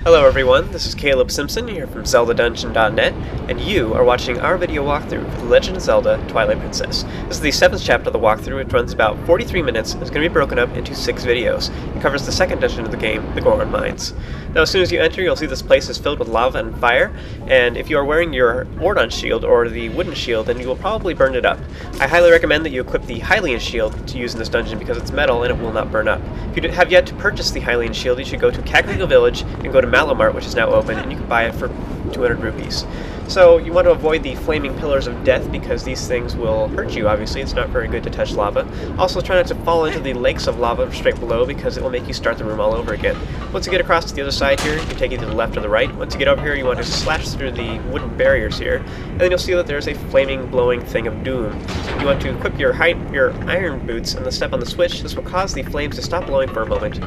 Hello everyone, this is Caleb Simpson here from ZeldaDungeon.net, and you are watching our video walkthrough for The Legend of Zelda Twilight Princess. This is the 7th chapter of the walkthrough. It runs about 43 minutes and is going to be broken up into 6 videos. It covers the second dungeon of the game, the Goron Mines. Now as soon as you enter, you'll see this place is filled with lava and fire, and if you are wearing your Ordon shield or the wooden shield, then you will probably burn it up. I highly recommend that you equip the Hylian shield to use in this dungeon because it's metal and it will not burn up. If you have yet to purchase the Hylian shield, you should go to Kakariko Village and go to Malomart, which is now open, and you can buy it for 200 rupees. So you want to avoid the flaming pillars of death because these things will hurt you, obviously. It's not very good to touch lava. Also try not to fall into the lakes of lava straight below because it will make you start the room all over again. Once you get across to the other side here, you can take either the left or the right. Once you get over here, you want to slash through the wooden barriers here, and then you'll see that there's a flaming, glowing thing of doom. You want to equip your iron boots and then step on the switch. This will cause the flames to stop blowing for a moment.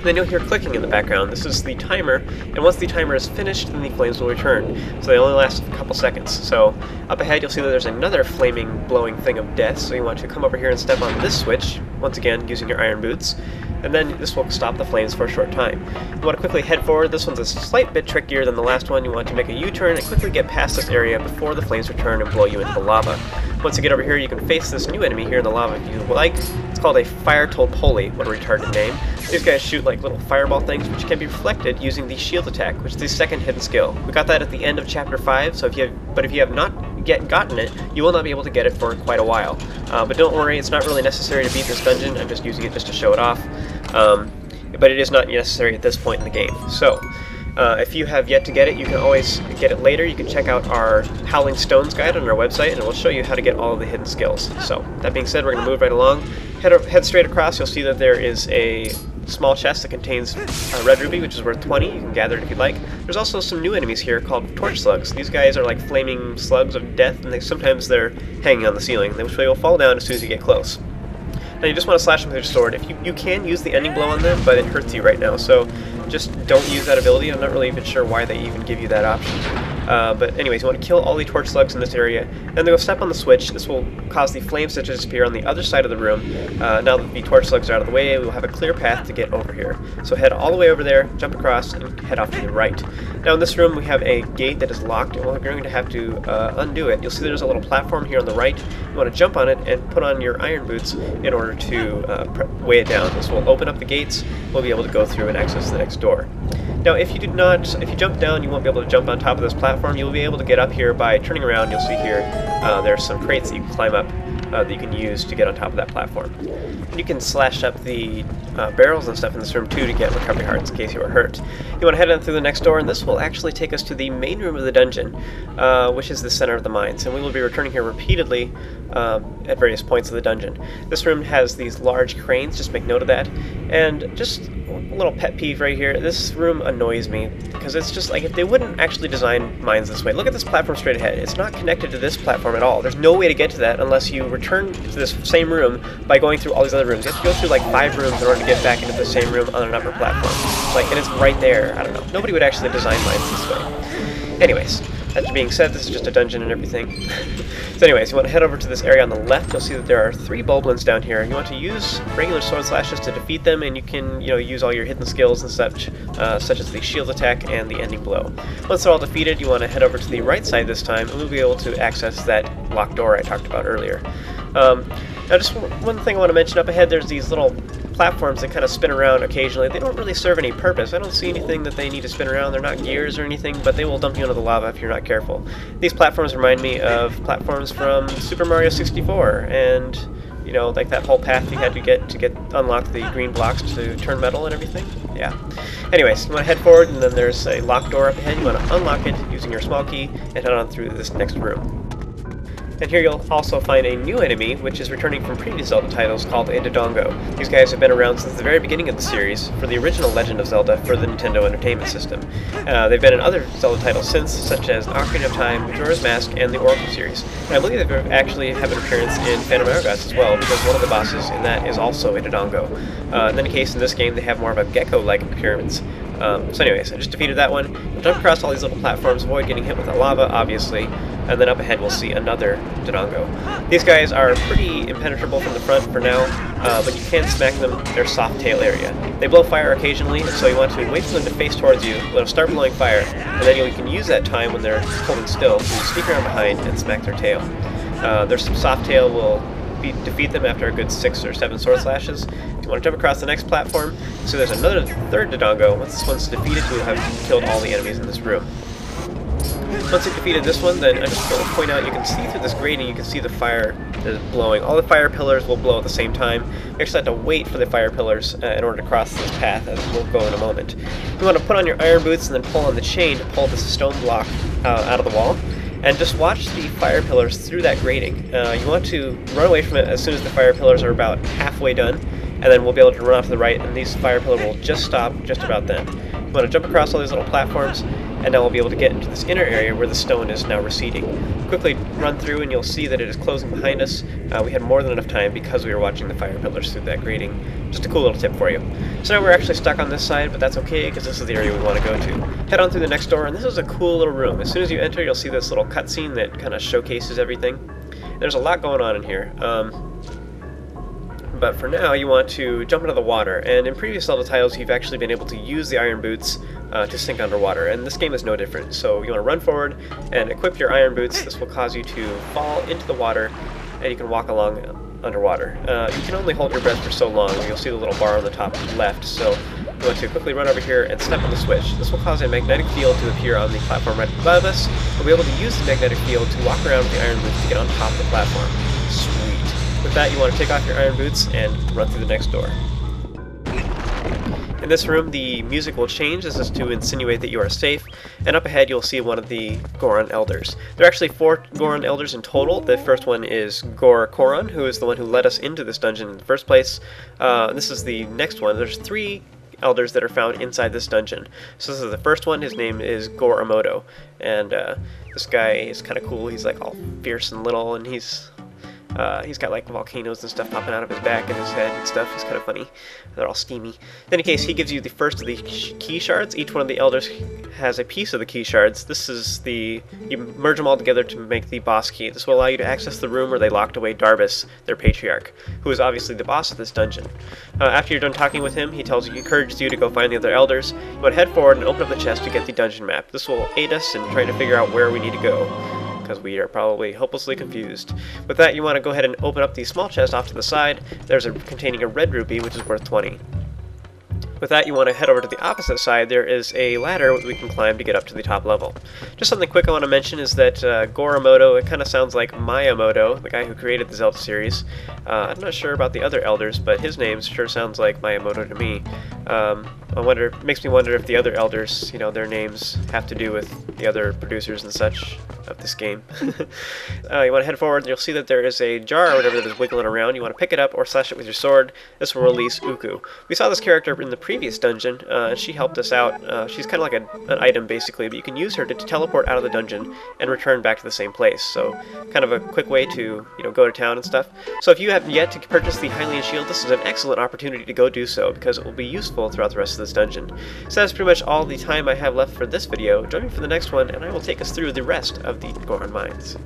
Then you'll hear clicking in the background. This is the timer, and once the timer is finished, then the flames will return. So they only last a couple seconds. So up ahead, you'll see that there's another flaming, glowing thing of death, so you want to come over here and step on this switch, once again using your iron boots, and then this will stop the flames for a short time. You want to quickly head forward. This one's a slight bit trickier than the last one. You want to make a U-turn and quickly get past this area before the flames return and blow you into the lava. Once you get over here, you can face this new enemy here in the lava if you like. It's called a Fire Tolpoli, what a retarded name. These guys shoot like little fireball things, which can be reflected using the shield attack, which is the second hidden skill. We got that at the end of Chapter 5, so if you have not yet gotten it, you will not be able to get it for quite a while. But don't worry, it's not really necessary to beat this dungeon. I'm just using it just to show it off. But it is not necessary at this point in the game. So, if you have yet to get it, you can always get it later. You can check out our Howling Stones guide on our website, and it will show you how to get all of the hidden skills. So, that being said, we're going to move right along. Head straight across. You'll see that there is a small chest that contains red ruby, which is worth 20. You can gather it if you'd like. There's also some new enemies here called torch slugs. These guys are like flaming slugs of death, and sometimes they're hanging on the ceiling, which they will fall down as soon as you get close. Now you just want to slash them with your sword. If you can use the ending blow on them, but it hurts you right now, so just don't use that ability. I'm not really even sure why they even give you that option. But anyways, you want to kill all the torch slugs in this area, and then go step on the switch. This will cause the flames to disappear on the other side of the room. Now that the torch slugs are out of the way, we will have a clear path to get over here. So head all the way over there, jump across, and head off to the right. Now in this room we have a gate that is locked, and we're going to have to undo it. You'll see there's a little platform here on the right. You want to jump on it and put on your iron boots in order to weigh it down. This will open up the gates. We'll be able to go through and access the next door. Now if you jump down, you won't be able to jump on top of this platform. You'll be able to get up here by turning around. You'll see here there's some crates that you can climb up that you can use to get on top of that platform. And you can slash up the barrels and stuff in this room too to get recovery hearts in case you are hurt. You want to head on through the next door, and this will actually take us to the main room of the dungeon, which is the center of the mines, and we will be returning here repeatedly at various points of the dungeon. This room has these large cranes, just make note of that, and just a little pet peeve right here, this room annoys me, because it's just like if they wouldn't actually design mines this way. Look at this platform straight ahead. It's not connected to this platform at all. There's no way to get to that unless you return to this same room by going through all these other rooms. You have to go through like 5 rooms in order to get back into the same room on an upper platform. And it's right there. I don't know. Nobody would actually design mines this way. Anyways, that being said, this is just a dungeon and everything. So anyways, you want to head over to this area on the left. You'll see that there are 3 Boblins down here. You want to use regular sword slashes to defeat them, and you can, use all your hidden skills and such, such as the shield attack and the ending blow. Once they're all defeated, you want to head over to the right side this time, and we'll be able to access that locked door I talked about earlier. Now just one thing I want to mention up ahead, there's these little platforms that kind of spin around occasionally. They don't really serve any purpose. I don't see anything that they need to spin around. They're not gears or anything, but they will dump you into the lava if you're not careful. These platforms remind me of platforms from Super Mario 64, and like that whole path you had to get unlock the green blocks to turn metal and everything. Yeah. Anyways, you want to head forward, and then there's a locked door up ahead. You want to unlock it using your small key and head on through this next room. And here you'll also find a new enemy, which is returning from previous Zelda titles, called a Dodongo. These guys have been around since the very beginning of the series for the original Legend of Zelda for the Nintendo Entertainment System. They've been in other Zelda titles since, such as Ocarina of Time, Majora's Mask, and the Ooocoo series. And I believe they actually have an appearance in Phantom Hourglass as well, because one of the bosses in that is also a Dodongo. In any case, in this game, they have more of a gecko-like appearance. So anyways, I just defeated that one. We'll jump across all these little platforms, avoid getting hit with the lava, obviously, and then up ahead we'll see another Dodongo. These guys are pretty impenetrable from the front for now, but you can smack them in their soft tail area. They blow fire occasionally, so you want to wait for them to face towards you, let them start blowing fire, and then you can use that time when they're holding still to sneak around behind and smack their tail. Their soft tail will defeat them after a good 6 or 7 sword slashes. If you want to jump across the next platform, so there's another third Dodongo. Once this one's defeated, you'll have killed all the enemies in this room. Once you've defeated this one, then I just want to point out, you can see through this grating, you can see the fire that is blowing. All the fire pillars will blow at the same time. You actually have to wait for the fire pillars in order to cross this path, as we'll go in a moment. You want to put on your iron boots and then pull on the chain to pull this stone block out of the wall. And just watch the fire pillars through that grating. You want to run away from it as soon as the fire pillars are about halfway done, and then we'll be able to run off to the right, and these fire pillars will just stop just about then. You want to jump across all these little platforms, and now we'll be able to get into this inner area where the stone is now receding. Quickly run through and you'll see that it is closing behind us. We had more than enough time because we were watching the fire pillars through that grating. Just a cool little tip for you. So now we're actually stuck on this side, but that's okay because this is the area we want to go to. Head on through the next door, and this is a cool little room. As soon as you enter, you'll see this little cutscene that kind of showcases everything. There's a lot going on in here. But for now, you want to jump into the water, and in previous Zelda titles, you've actually been able to use the iron boots to sink underwater, and this game is no different. So you want to run forward and equip your iron boots. This will cause you to fall into the water, and you can walk along underwater. You can only hold your breath for so long. You'll see the little bar on the top left, so you want to quickly run over here and step on the switch. This will cause a magnetic field to appear on the platform right above us. We'll be able to use the magnetic field to walk around with the iron boots to get on top of the platform. Sweet. With that, you want to take off your iron boots and run through the next door. In this room, the music will change. This is to insinuate that you are safe, and up ahead you'll see one of the Goron Elders. There are actually 4 Goron Elders in total. The first one is Goron, who is the one who led us into this dungeon in the first place. This is the next one. There's 3 elders that are found inside this dungeon. So this is the first one. His name is Amoto, and this guy is kind of cool. He's like all fierce and little, and he's got like volcanoes and stuff popping out of his back and his head and stuff. He's kind of funny. They're all steamy. In any case, he gives you the first of the key shards. Each one of the elders has a piece of the key shards. This is you merge them all together to make the boss key. This will allow you to access the room where they locked away Darbus, their patriarch, who is obviously the boss of this dungeon. After you're done talking with him, he encourages you to go find the other elders. You want to head forward and open up the chest to get the dungeon map. This will aid us in trying to figure out where we need to go, because we are probably hopelessly confused. With that, you want to go ahead and open up the small chest off to the side. There's containing a red ruby, which is worth 20. With that, you want to head over to the opposite side. There is a ladder we can climb to get up to the top level. Just something quick I want to mention is that Amoto, it kind of sounds like Amoto, the guy who created the Zelda series. I'm not sure about the other elders, but his name sure sounds like Amoto to me. It makes me wonder if the other elders, their names have to do with the other producers and such of this game. You want to head forward, and you'll see that there is a jar or whatever that is wiggling around. You want to pick it up or slash it with your sword. This will release Ooocoo. We saw this character in the previous dungeon, and she helped us out. She's kind of like an item, basically, but you can use her to teleport out of the dungeon and return back to the same place. So, kind of a quick way to, go to town and stuff. So if you have yet to purchase the Hylian Shield, this is an excellent opportunity to go do so, because it will be useful throughout the rest of this dungeon. So that's pretty much all the time I have left for this video. Join me for the next one, and I will take us through the rest of the Goron Mines.